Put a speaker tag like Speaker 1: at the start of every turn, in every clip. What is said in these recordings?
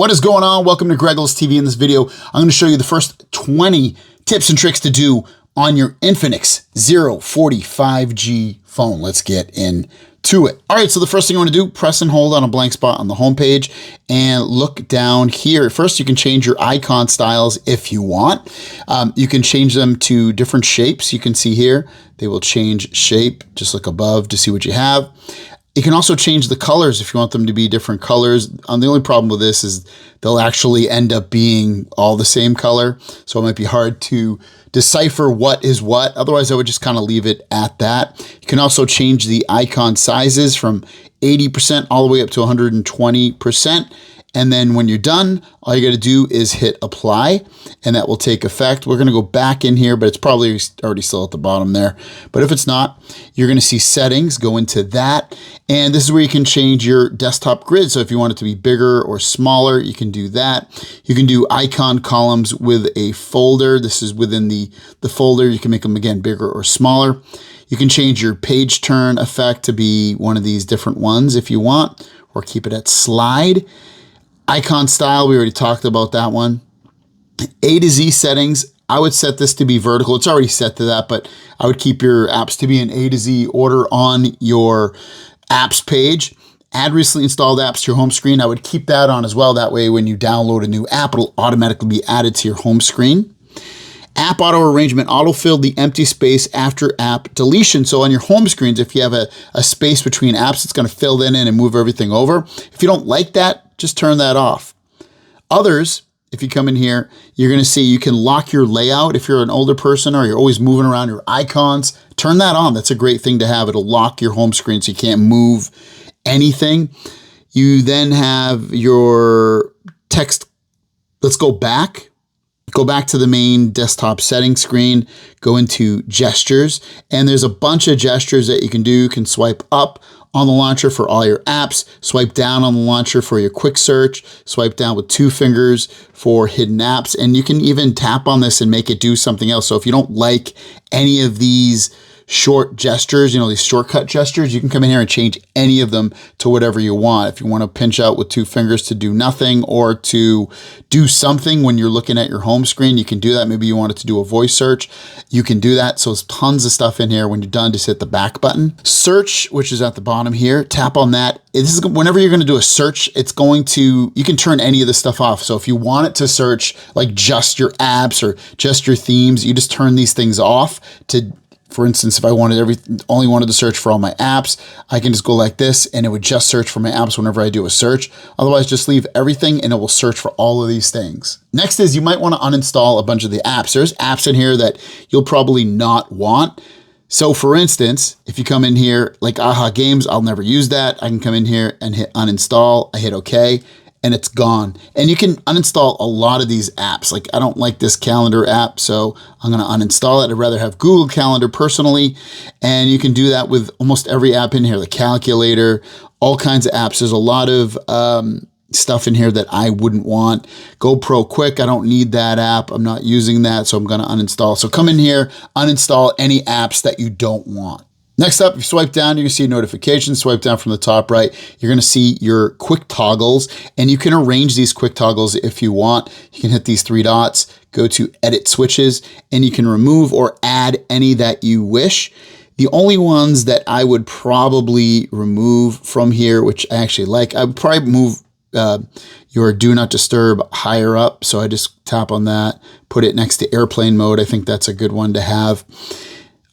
Speaker 1: What is going on? Welcome to Greggles TV. In this video, I'm going to show you the first 20 tips and tricks to do on your Infinix 045G phone. Let's get into it. All right, so the first thing you want to do, press and hold on a blank spot on the home page and look down here. First, you can change your icon styles if you want. You can change them to different shapes. You can see here, they will change shape. Just look above to see what you have. You can also change the colors if you want them to be different colors. The only problem with this is they'll actually end up being all the same color. So it might be hard to decipher what is what. Otherwise, I would just kind of leave it at that. You can also change the icon sizes from 80% all the way up to 120%. And then when you're done, all you got to do is hit apply and that will take effect. We're going to go back in here, but it's probably already still at the bottom there. But if it's not, you're going to see settings, go into that. And this is where you can change your desktop grid. So if you want it to be bigger or smaller, you can do that. You can do icon columns with a folder. This is within the folder. You can make them again, bigger or smaller. You can change your page turn effect to be one of these different ones if you want, or keep it at slide. Icon style, we already talked about that one. A to Z settings, I would set this to be vertical. It's already set to that, but I would keep your apps to be in A to Z order on your apps page. Add recently installed apps to your home screen. I would keep that on as well. That way, when you download a new app, it'll automatically be added to your home screen. App auto arrangement, autofill the empty space after app deletion. So on your home screens, if you have a space between apps, it's going to fill that in and move everything over. If you don't like that, just turn that off. Others, if you come in here, you're going to see you can lock your layout. If you're an older person or you're always moving around your icons, turn that on. That's a great thing to have. It'll lock your home screen so you can't move anything. You then have your text. Let's go back. Go back to the main desktop settings screen, go into gestures, and there's a bunch of gestures that you can do. You can swipe up on the launcher for all your apps, swipe down on the launcher for your quick search, swipe down with 2 fingers for hidden apps, and you can even tap on this and make it do something else. So if you don't like any of these short gestures, these shortcut gestures, you can come in here and change any of them to whatever you want. If you want to pinch out with 2 fingers to do nothing or to do something when you're looking at your home screen, you can do that. Maybe you want it to do a voice search, you can do that. So there's tons of stuff in here. When you're done, just hit the back button. Search, which is at the bottom here, tap on that. This is whenever you're going to do a search, you can turn any of this stuff off. So if you want it to search like just your apps or just your themes, you just turn these things off. For instance, if I only wanted to search for all my apps, I can just go like this and it would just search for my apps whenever I do a search. Otherwise, just leave everything and it will search for all of these things. Next is you might want to uninstall a bunch of the apps. There's apps in here that you'll probably not want. So for instance, if you come in here, like Aha Games, I'll never use that. I can come in here and hit uninstall, I hit okay, and it's gone. And you can uninstall a lot of these apps. Like I don't like this calendar app, so I'm gonna uninstall it. I'd rather have Google Calendar personally. And you can do that with almost every app in here, the calculator, all kinds of apps. There's a lot of stuff in here that I wouldn't want. GoPro Quick, I don't need that app. I'm not using that, so I'm gonna uninstall. So come in here, uninstall any apps that you don't want. Next up, if you swipe down, you can see notifications. Swipe down from the top right, you're gonna see your quick toggles, and you can arrange these quick toggles if you want. You can hit these 3 dots, go to edit switches, and you can remove or add any that you wish. The only ones that I would probably remove from here, which I actually like, I would probably move your do not disturb higher up. So I just tap on that, put it next to airplane mode. I think that's a good one to have.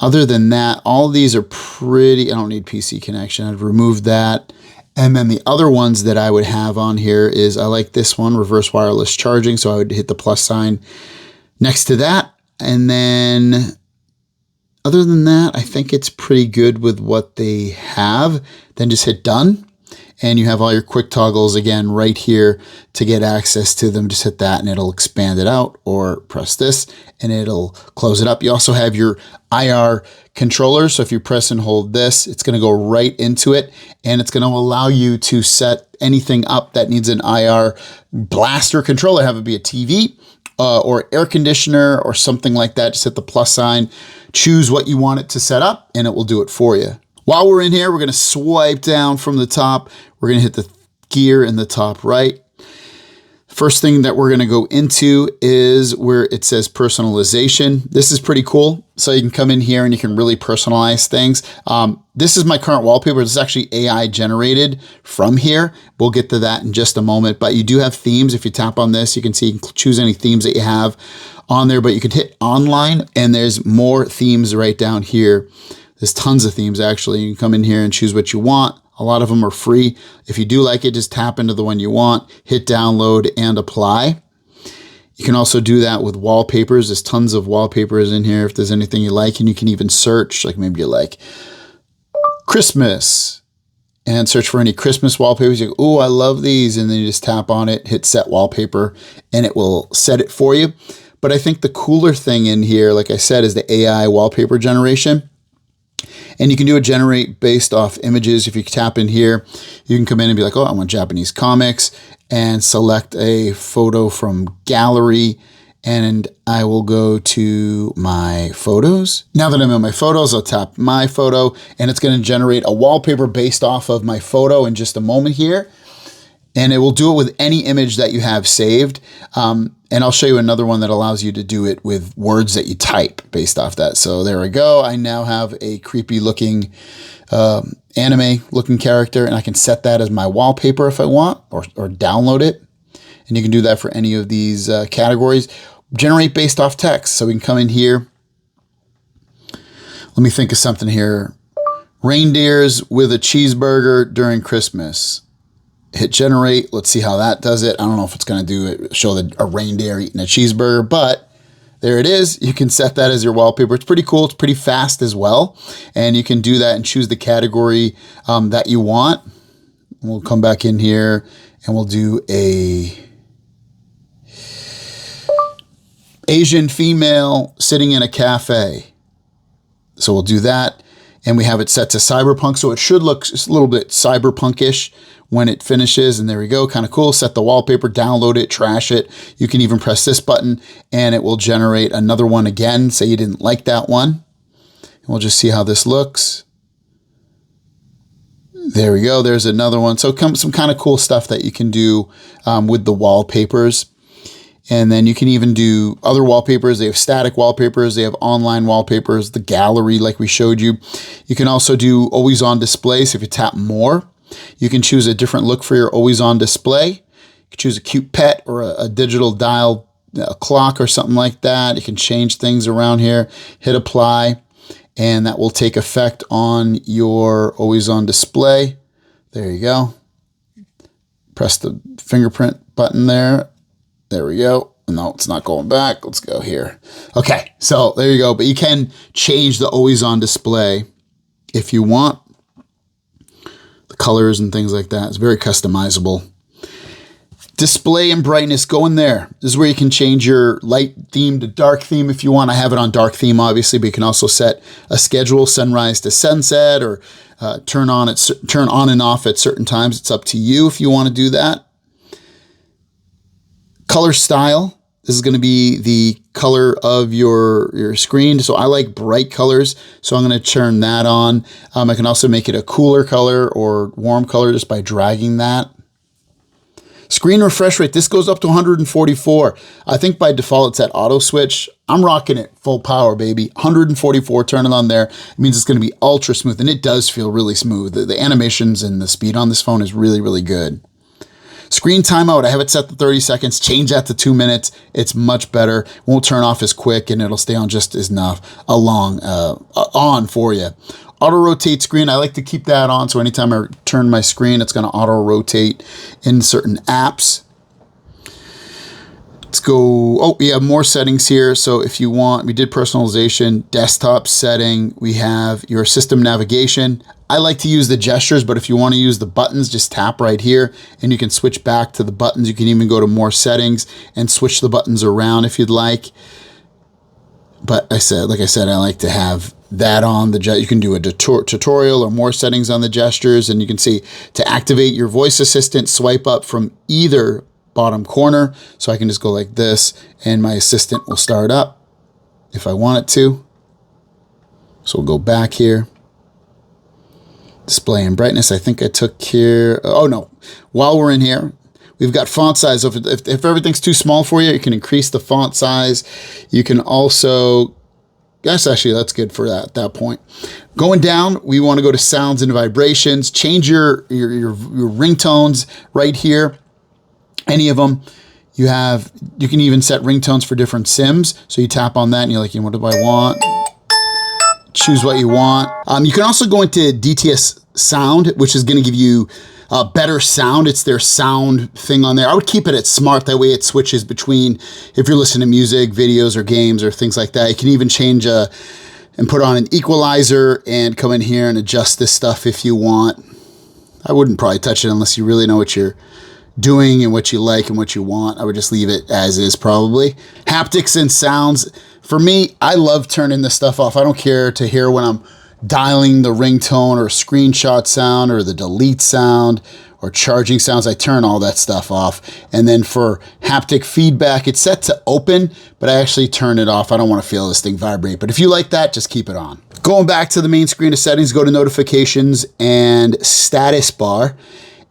Speaker 1: Other than that, all of these are pretty, I don't need PC connection. I'd remove that. And then the other ones that I would have on here is, I like this one, reverse wireless charging. So I would hit the plus sign next to that. And then other than that, I think it's pretty good with what they have. Then just hit done. And you have all your quick toggles again right here to get access to them. Just hit that and it'll expand it out, or press this and it'll close it up. You also have your IR controller. So if you press and hold this, it's going to go right into it and it's going to allow you to set anything up that needs an IR blaster controller. Have it be a TV or air conditioner or something like that. Just hit the plus sign, choose what you want it to set up and it will do it for you. While we're in here, we're going to swipe down from the top. We're going to hit the gear in the top right. First thing that we're going to go into is where it says personalization. This is pretty cool. So you can come in here and you can really personalize things. This is my current wallpaper. This is actually AI generated from here. We'll get to that in just a moment, but you do have themes. If you tap on this, you can see, you can choose any themes that you have on there, but you can hit online and there's more themes right down here. There's tons of themes actually. You can come in here and choose what you want. A lot of them are free. If you do like it, just tap into the one you want, hit download and apply. You can also do that with wallpapers. There's tons of wallpapers in here if there's anything you like, and you can even search, like maybe you like Christmas and search for any Christmas wallpapers. You go, oh, I love these. And then you just tap on it, hit set wallpaper, and it will set it for you. But I think the cooler thing in here, like I said, is the AI wallpaper generation. And you can do a generate based off images. If you tap in here, you can come in and be like, oh, I want Japanese comics, and select a photo from gallery. And I will go to my photos. Now that I'm in my photos, I'll tap my photo and it's going to generate a wallpaper based off of my photo in just a moment here. And it will do it with any image that you have saved. And I'll show you another one that allows you to do it with words that you type based off that. So there we go. I now have a creepy looking anime looking character, and I can set that as my wallpaper if I want, or download it. And you can do that for any of these categories. Generate based off text. So we can come in here. Let me think of something here. Reindeers with a cheeseburger during Christmas. Hit generate. Let's see how that does it. I don't know if it's going to do it, show a reindeer eating a cheeseburger, but there it is. You can set that as your wallpaper. It's pretty cool. It's pretty fast as well. And you can do that and choose the category that you want. We'll come back in here and we'll do a Asian female sitting in a cafe. So we'll do that. And we have it set to cyberpunk. So it should look just a little bit cyberpunkish when it finishes. And there we go. Kind of cool. Set the wallpaper, download it, trash it. You can even press this button and it will generate another one again. Say you didn't like that one. And we'll just see how this looks. There we go. There's another one. So some kind of cool stuff that you can do with the wallpapers. And then you can even do other wallpapers. They have static wallpapers. They have online wallpapers, the gallery like we showed you. You can also do always on display. So if you tap more, you can choose a different look for your always on display. You can choose a cute pet or a digital dial clock or something like that. You can change things around here, hit apply, and that will take effect on your always on display. There you go. Press the fingerprint button there. There we go. No, it's not going back. Let's go here. Okay, so there you go. But you can change the always on display if you want. The colors and things like that. It's very customizable. Display and brightness, go in there. This is where you can change your light theme to dark theme if you want. I have it on dark theme, obviously, but you can also set a schedule, sunrise to sunset, or turn on and off at certain times. It's up to you if you want to do that. Color style. This is going to be the color of your screen. So I like bright colors, so I'm going to turn that on. I can also make it a cooler color or warm color just by dragging that. Screen refresh rate. This goes up to 144. I think by default it's at auto switch. I'm rocking it full power, baby. 144, turn it on there. It means it's going to be ultra smooth, and it does feel really smooth. The animations and the speed on this phone is really, really good. Screen timeout, I have it set to 30 seconds. Change that to 2 minutes. It's much better. Won't turn off as quick, and it'll stay on just as on for you. Auto rotate screen, I like to keep that on, so anytime I turn my screen, it's going to auto rotate in certain apps. Let's go. Oh, we have more settings here. So if you want, we did personalization, desktop setting. We have your system navigation. I like to use the gestures, but if you want to use the buttons, just tap right here and you can switch back to the buttons. You can even go to more settings and switch the buttons around if you'd like. But like I said, I like to have that on the you can do a tutorial or more settings on the gestures, and you can see to activate your voice assistant, swipe up from either bottom corner. So I can just go like this and my assistant will start up if I want it to. So we'll go back here. Display and brightness, I think I took here. Oh no, while we're in here, we've got font size. So if everything's too small for you, you can increase the font size. You can also, that's good for that point. Going down, we want to go to sounds and vibrations. Change your ringtones right here. Any of them. You can even set ringtones for different SIMs. So you tap on that and you're like, what do I want? Choose what you want. You can also go into DTS sound, which is going to give you better sound. It's their sound thing on there. I would keep it at smart. That way it switches between if you're listening to music, videos, or games, or things like that. You can even change and put on an equalizer and come in here and adjust this stuff if you want. I wouldn't probably touch it unless you really know what you're doing and what you like and what you want. I would just leave it as is probably. Haptics and sounds. For me, I love turning this stuff off. I don't care to hear when I'm dialing the ringtone or screenshot sound or the delete sound or charging sounds. I turn all that stuff off. And then for haptic feedback, it's set to open, but I actually turn it off. I don't want to feel this thing vibrate. But if you like that, just keep it on. Going back to the main screen of settings, go to notifications and status bar.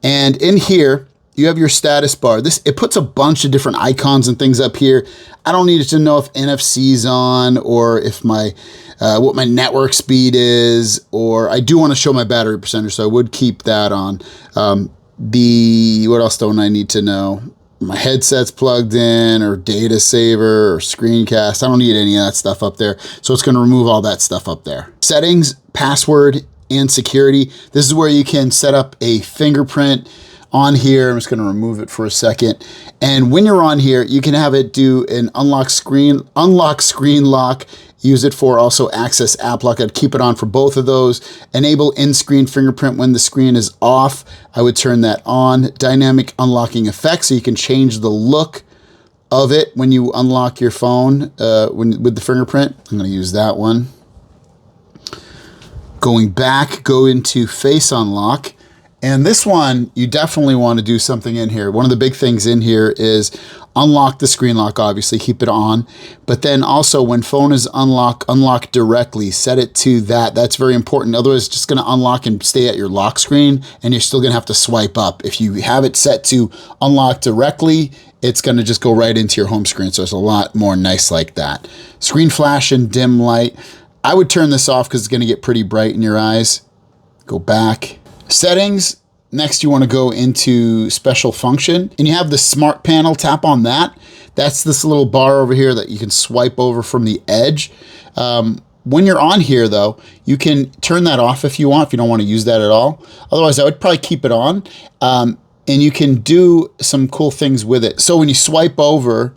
Speaker 1: And in here, you have your status bar. It puts a bunch of different icons and things up here. I don't need to know if NFC's on or if what my network speed is, or I do want to show my battery percentage, so I would keep that on. What else don't I need to know? My headset's plugged in, or data saver, or screencast. I don't need any of that stuff up there, so it's going to remove all that stuff up there. Settings, password, and security. This is where you can set up a fingerprint on here. I'm just going to remove it for a second. And when you're on here, you can have it do an unlock screen lock. Use it for also access app lock. I'd keep it on for both of those. Enable in-screen fingerprint when the screen is off. I would turn that on. Dynamic unlocking effect, so you can change the look of it when you unlock your phone with the fingerprint. I'm going to use that one. Going back, go into face unlock. And this one, you definitely want to do something in here. One of the big things in here is unlock the screen lock, obviously, keep it on. But then also when phone is unlock directly, set it to that. That's very important. Otherwise, it's just going to unlock and stay at your lock screen, and you're still going to have to swipe up. If you have it set to unlock directly, it's going to just go right into your home screen. So it's a lot more nice like that. Screen flash and dim light. I would turn this off because it's going to get pretty bright in your eyes. Go back. Settings. Next, you want to go into special function, and you have the smart panel. Tap on that. That's this little bar over here that you can swipe over from the edge. When you're on here, though, you can turn that off if you want, if you don't want to use that at all. Otherwise, I would probably keep it on, and you can do some cool things with it. So when you swipe over,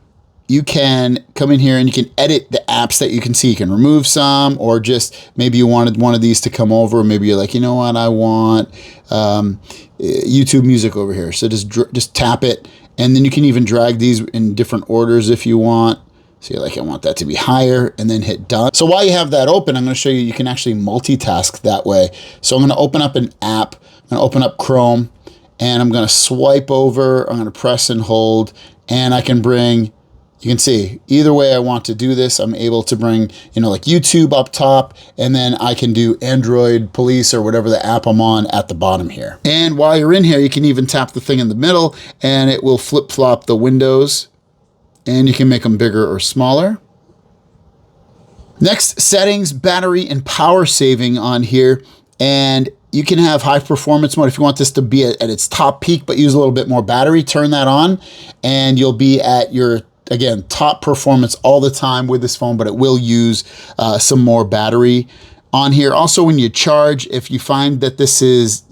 Speaker 1: you can come in here and you can edit the apps that you can see. You can remove some, or just maybe you wanted one of these to come over. Maybe you're like, you know what, I want YouTube music over here. So just tap it, and then you can even drag these in different orders if you want. So you're like, I want that to be higher, and then hit done. So while you have that open, I'm going to show you can actually multitask that way. So I'm going to open up an app. I'm going to open up Chrome, and I'm going to swipe over. I'm going to press and hold, and I can bring. You can see either way I want to do this. I'm able to bring, like YouTube up top, and then I can do Android Police or whatever the app I'm on at the bottom here. And while you're in here, you can even tap the thing in the middle, and it will flip-flop the windows, and you can make them bigger or smaller. Next, settings, battery, and power saving on here. And you can have high performance mode if you want this to be at its top peak, but use a little bit more battery. Turn that on, and you'll be at your, again, top performance all the time with this phone, but it will use some more battery on here. Also, when you charge, if you find that this is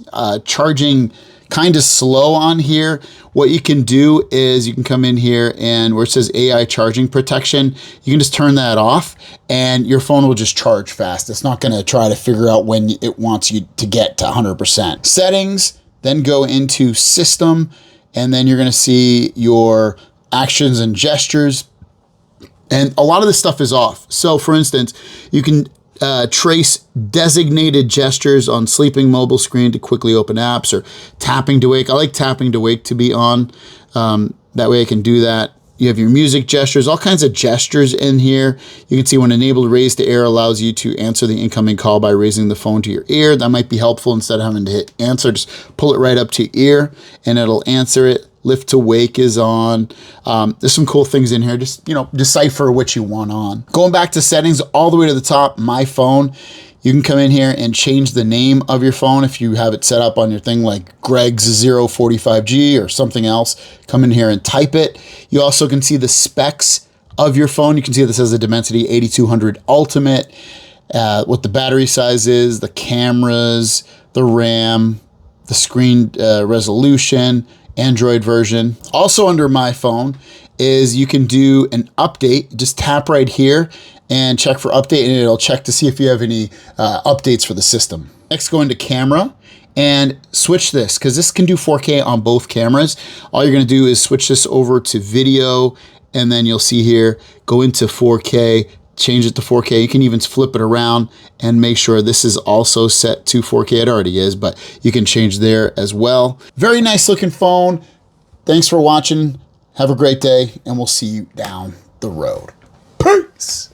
Speaker 1: charging kind of slow on here, what you can do is you can come in here, and where it says AI charging protection, you can just turn that off, and your phone will just charge fast. It's not going to try to figure out when it wants you to get to 100%. Settings, then go into system, and then you're going to see your actions and gestures, and a lot of this stuff is off. So for instance, you can trace designated gestures on sleeping mobile screen to quickly open apps, or tapping to wake. I like tapping to wake to be on. That way I can do that. You have your music gestures, all kinds of gestures in here. You can see when enabled, raise to air allows you to answer the incoming call by raising the phone to your ear. That might be helpful. Instead of having to hit answer, just pull it right up to your ear and it'll answer it. lift to wake is on. There's some cool things in here. Just, decipher what you want on. Going back to settings all the way to the top, my phone, you can come in here and change the name of your phone if you have it set up on your thing like Greg's 045G or something else. Come in here and type it. You also can see the specs of your phone. You can see this has a Dimensity 8200 Ultimate, what the battery size is, the cameras, the RAM, the screen resolution, Android version. Also under my phone is you can do an update. Just tap right here and check for update, and it'll check to see if you have any updates for the system. Next, go into camera and switch this, because this can do 4K on both cameras. All you're gonna do is switch this over to video, and then you'll see here, go into 4K, change it to 4K. You can even flip it around and make sure this is also set to 4K. It already is, but you can change there as well. Very nice looking phone. Thanks for watching. Have a great day, and we'll see you down the road. Peace.